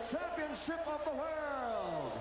championship of the world.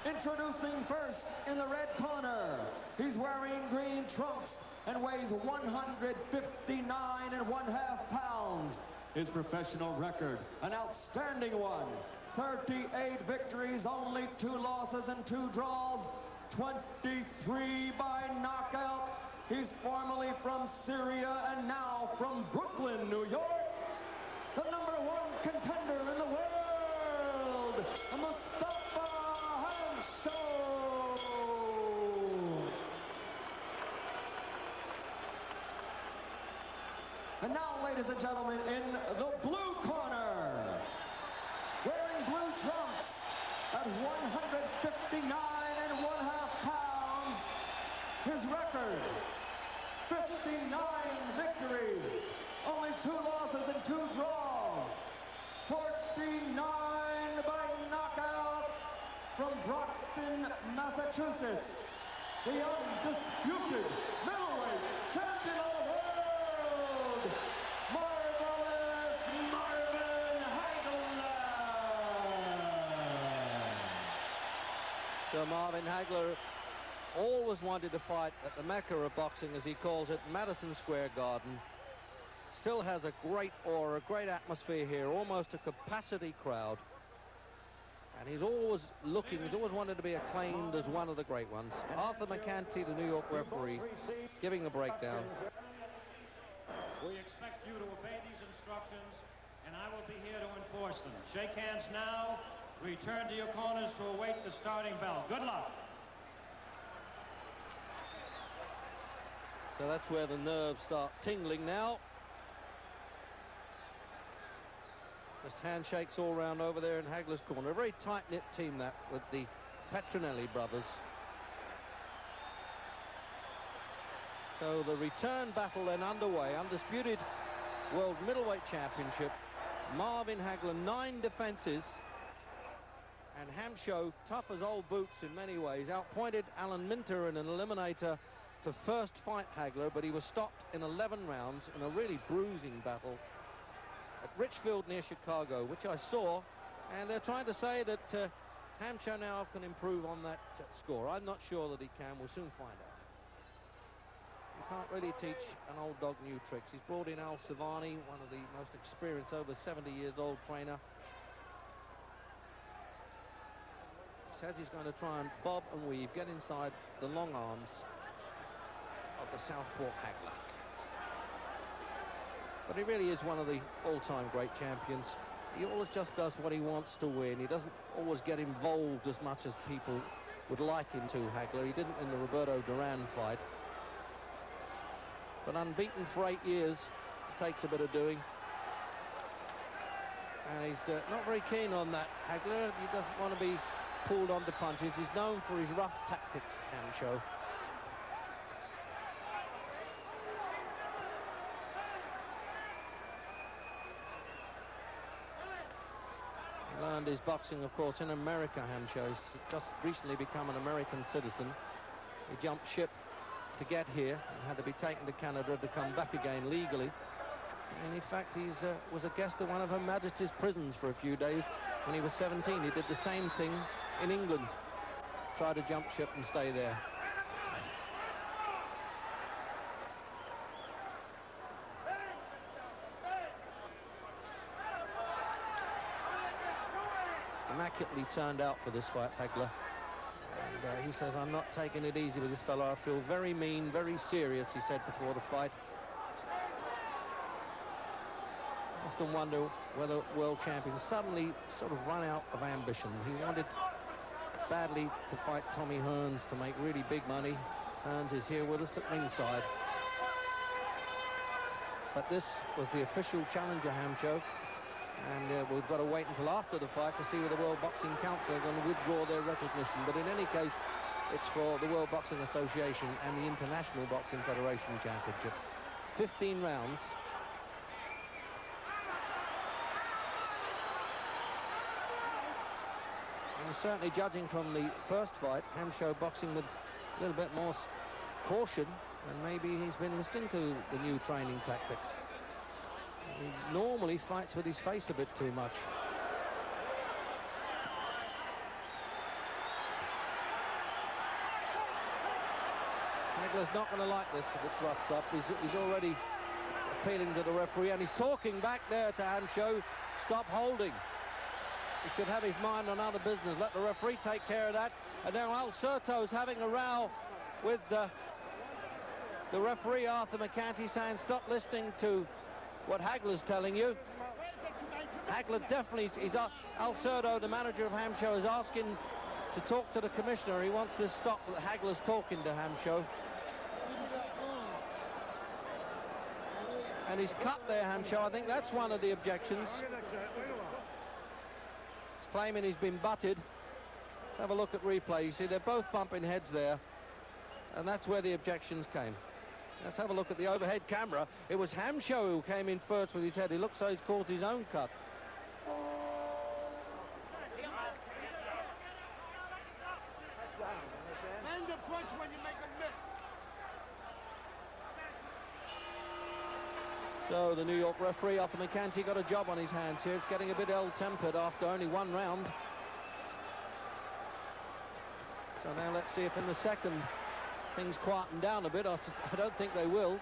Introducing first in the red corner, he's wearing green trunks and weighs 159.5 pounds. His professional record, an outstanding one. 38 victories, only 2 losses and 2 draws, 23 by knockout. He's formerly from Syria and now from Brooklyn, New York. The #1 contender in the world, Mustafa Hamsho. And now, ladies and gentlemen, in the blue corner, wearing blue trunks at 159.5 pounds, his record, 59 victories, only 2 losses and 2 draws, 49 by knockout from Brockton, Massachusetts, the undisputed middleweight champion of the world, Marvelous Marvin Hagler. So Marvin Hagler always wanted to fight at the Mecca of boxing, as he calls it, Madison Square Garden. Still has a great aura, a great atmosphere here, almost a capacity crowd. And he's always looking, he's always wanted to be acclaimed as one of the great ones. Arthur McCanty, the New York referee, giving a breakdown. We expect you to obey these instructions, and I will be here to enforce them. Shake hands now. Return to your corners to await the starting bell. Good luck. So that's where the nerves start tingling now. Just handshakes all round over there in Hagler's corner. A very tight-knit team, that, with the Petronelli brothers. So the return battle then underway. Undisputed World Middleweight Championship. Marvin Hagler, 9 defenses. And Hamsho, tough as old boots in many ways, outpointed Alan Minter in an eliminator to first fight Hagler, but he was stopped in 11 rounds in a really bruising battle at Richfield near Chicago, which I saw, and they're trying to say that Hamsho now can improve on that score. I'm not sure that he can. We'll soon find out. You can't really teach an old dog new tricks. He's brought in Al Savani, one of the most experienced, over 70 years old trainer. Says he's going to try and bob and weave, get inside the long arms of the southpaw Hagler. But he really is one of the all-time great champions. He always just does what he wants to win. He doesn't always get involved as much as people would like him to, Hagler. He didn't in the Roberto Duran fight. But unbeaten for 8 years, it takes a bit of doing. And he's not very keen on that, Hagler. He doesn't want to be pulled onto punches. He's known for his rough tactics, Hamsho. He learned his boxing, of course, in America, Hamsho. He's just recently become an American citizen. He jumped ship to get here and had to be taken to Canada to come back again legally. And in fact, he was a guest of one of Her Majesty's prisons for a few days when he was 17. He did the same thing in England. Tried to jump ship and stay there. Immaculately turned out for this fight, Hagler. And he says, I'm not taking it easy with this fellow. I feel very mean, very serious, he said before the fight. Often wonder whether world champions suddenly sort of run out of ambition. He wanted badly to fight Tommy Hearns to make really big money. Hearns is here with us at ringside. But this was the official challenger, Hamsho. And we've got to wait until after the fight to see whether the World Boxing Council are going to withdraw their recognition. But in any case, it's for the World Boxing Association and the International Boxing Federation Championships. 15 rounds. And certainly, judging from the first fight, Hamsho boxing with a little bit more caution, and maybe he's been listening to the new training tactics. He normally fights with his face a bit too much. not going to like this if it's roughed up. He's already appealing to the referee, and he's talking back there to Hamsho. Stop holding. He should have his mind on other business. Let the referee take care of that. And now Al Serto's having a row with the referee, Arthur McCanty, saying stop listening to what Hagler's telling you. Hagler definitely, Al Serto, the manager of Hamsho, is asking to talk to the commissioner. He wants this stop that Hagler's talking to Hamsho. And he's cut there, Hamsho. I think that's one of the objections. He's claiming he's been butted. Let's have a look at replay. You see, they're both bumping heads there. And that's where the objections came. Let's have a look at the overhead camera. It was Hamsho who came in first with his head. He looks like he's caused his own cut. Land the punch when you make a miss. So the New York referee, Arthur McCanty, got a job on his hands here. It's getting a bit ill-tempered after only one round. So now let's see if in the second things quieten down a bit. I don't think they will.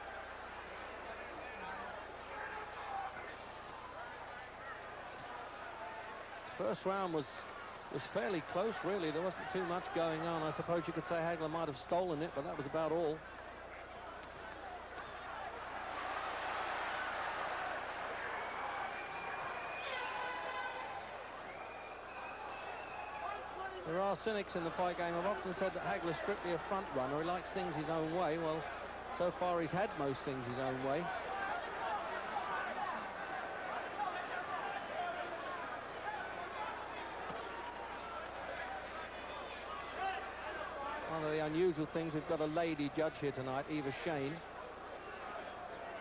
First round was fairly close, really. There wasn't too much going on. I suppose you could say Hagler might have stolen it, but that was about all. There are cynics in the fight game. I've often said that Hagler's strictly a front runner. He likes things his own way. Well, so far he's had most things his own way. One of the unusual things, we've got a lady judge here tonight, Eva Shane.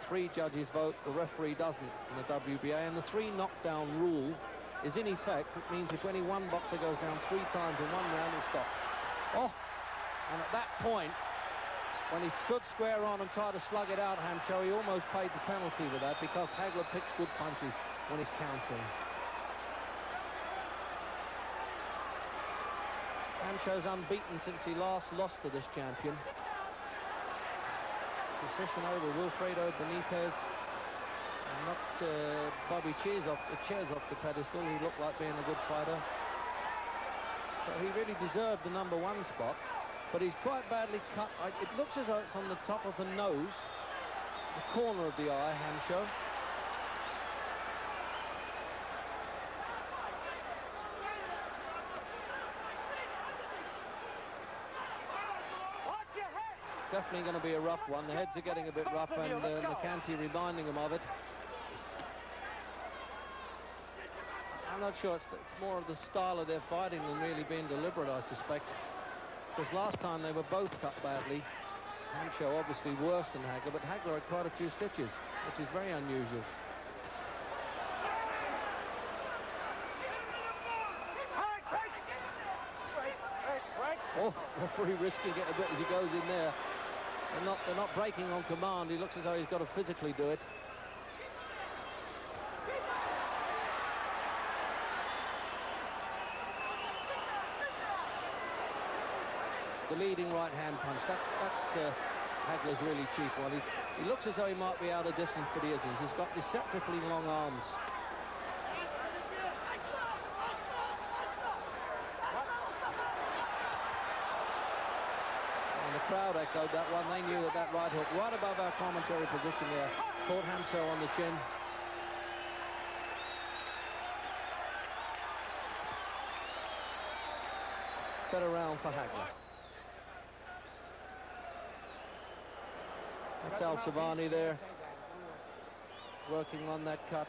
3 judges vote, the referee doesn't in the WBA, and the 3 knockdown rule is in effect. It means if any one boxer goes down 3 times in one round, he'll stop. Oh, and at that point, when he stood square on and tried to slug it out, Hamsho, he almost paid the penalty with that, because Hagler picks good punches when he's countering. Hamsho's unbeaten since he last lost to this champion. Decision over Wilfredo Benitez. And not Bobby Cheers off the pedestal. He looked like being a good fighter. So he really deserved the #1 spot. But he's quite badly cut. It looks as though it's on the top of the nose, the corner of the eye, Hamsho. Definitely going to be a rough one. The heads are getting a bit rough, and McCanty reminding him of it. I'm not sure. It's more of the style of their fighting than really being deliberate, I suspect. Because last time they were both cut badly. Hamsho obviously worse than Hagler, but Hagler had quite a few stitches, which is very unusual. Oh, referee risking it a bit as he goes in there. They're not breaking on command. He looks as though he's got to physically do it. The leading right hand punch. That's Hagler's really chief one. He looks as though he might be out of distance, but he isn't. He's got deceptively long arms. Crowd echoed that one. They knew that right hook right above our commentary position there caught Hamsho on the chin. Better round for Hagler. That's Al Savani there, working on that cut.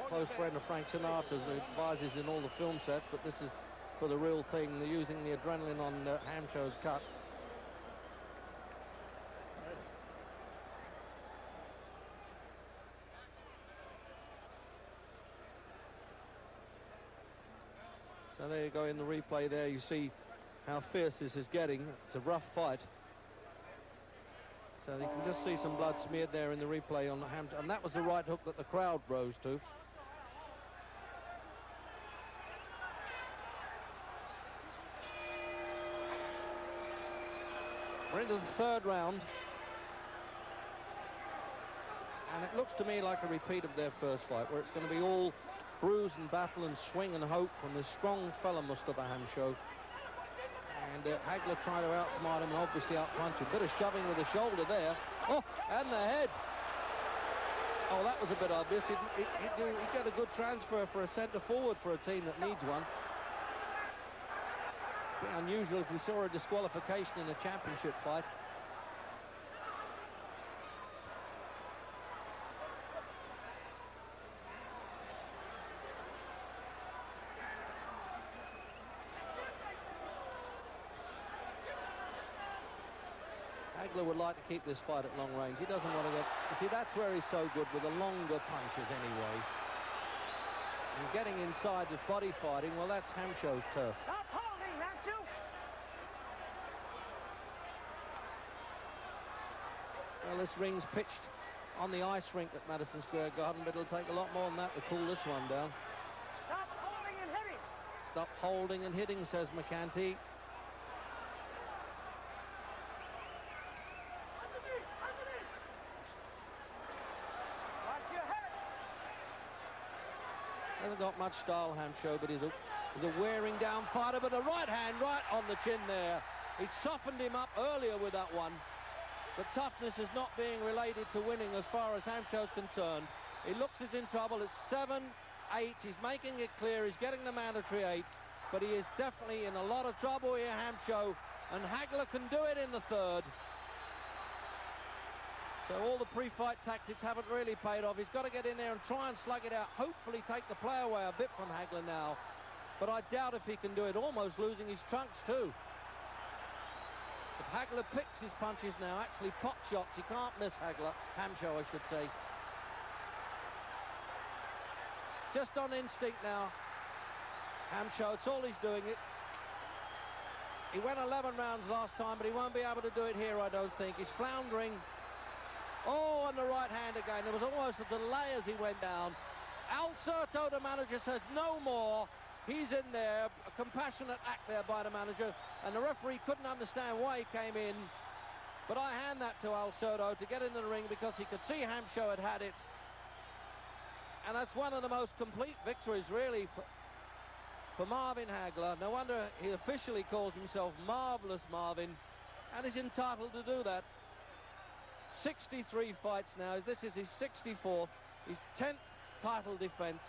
Close friend of Frank Sinatra's, who advises in all the film sets, but this is for the real thing. They're using the adrenaline on Hamsho's cut. So there you go in the replay there. You see how fierce this is getting. It's a rough fight. So you can just see some blood smeared there in the replay on Hamsho. And that was the right hook that the crowd rose to. We're into the 3rd round. And it looks to me like a repeat of their first fight, where it's going to be all bruise and battle and swing and hope from this strong fella, Mustafa Hamsho. And Hagler trying to outsmart him and obviously outpunch him. Bit of shoving with the shoulder there. Oh, and the head. Oh, that was a bit obvious. He'd get a good transfer for a centre forward for a team that needs one. Be unusual if we saw a disqualification in a championship fight. Hagler would like to keep this fight at long range. He doesn't want to get... You see, that's where he's so good, with the longer punches anyway. And getting inside with body fighting, well, that's Hamsho's turf. Stop holding, Hamsho! Well, this ring's pitched on the ice rink at Madison Square Garden, but it'll take a lot more than that to cool this one down. Stop holding and hitting! Stop holding and hitting, says McCanty. Hasn't got much style, Hamsho, but he's a wearing down fighter, but the right hand right on the chin there. He softened him up earlier with that one. But toughness is not being related to winning as far as Hamsho's concerned. He looks as in trouble. It's 7-8. He's making it clear. He's getting the mandatory 8. But he is definitely in a lot of trouble here, Hamsho. And Hagler can do it in the third. So all the pre-fight tactics haven't really paid off. He's got to get in there and try and slug it out. Hopefully take the play away a bit from Hagler now. But I doubt if he can do it, almost losing his trunks too. If Hagler picks his punches now, actually pot shots, he can't miss Hamsho, I should say. Just on instinct now. Hamsho, it's all he's doing. He went 11 rounds last time, but he won't be able to do it here, I don't think. He's floundering. Oh, on the right hand again. There was almost a delay as he went down. Al Certo, the manager, says no more. He's in there. A compassionate act there by the manager. And the referee couldn't understand why he came in. But I hand that to Al Certo to get into the ring because he could see Hamsho had it. And that's one of the most complete victories, really, for Marvin Hagler. No wonder he officially calls himself Marvelous Marvin. And is entitled to do that. 63 fights now. This is his 64th, his 10th title defense.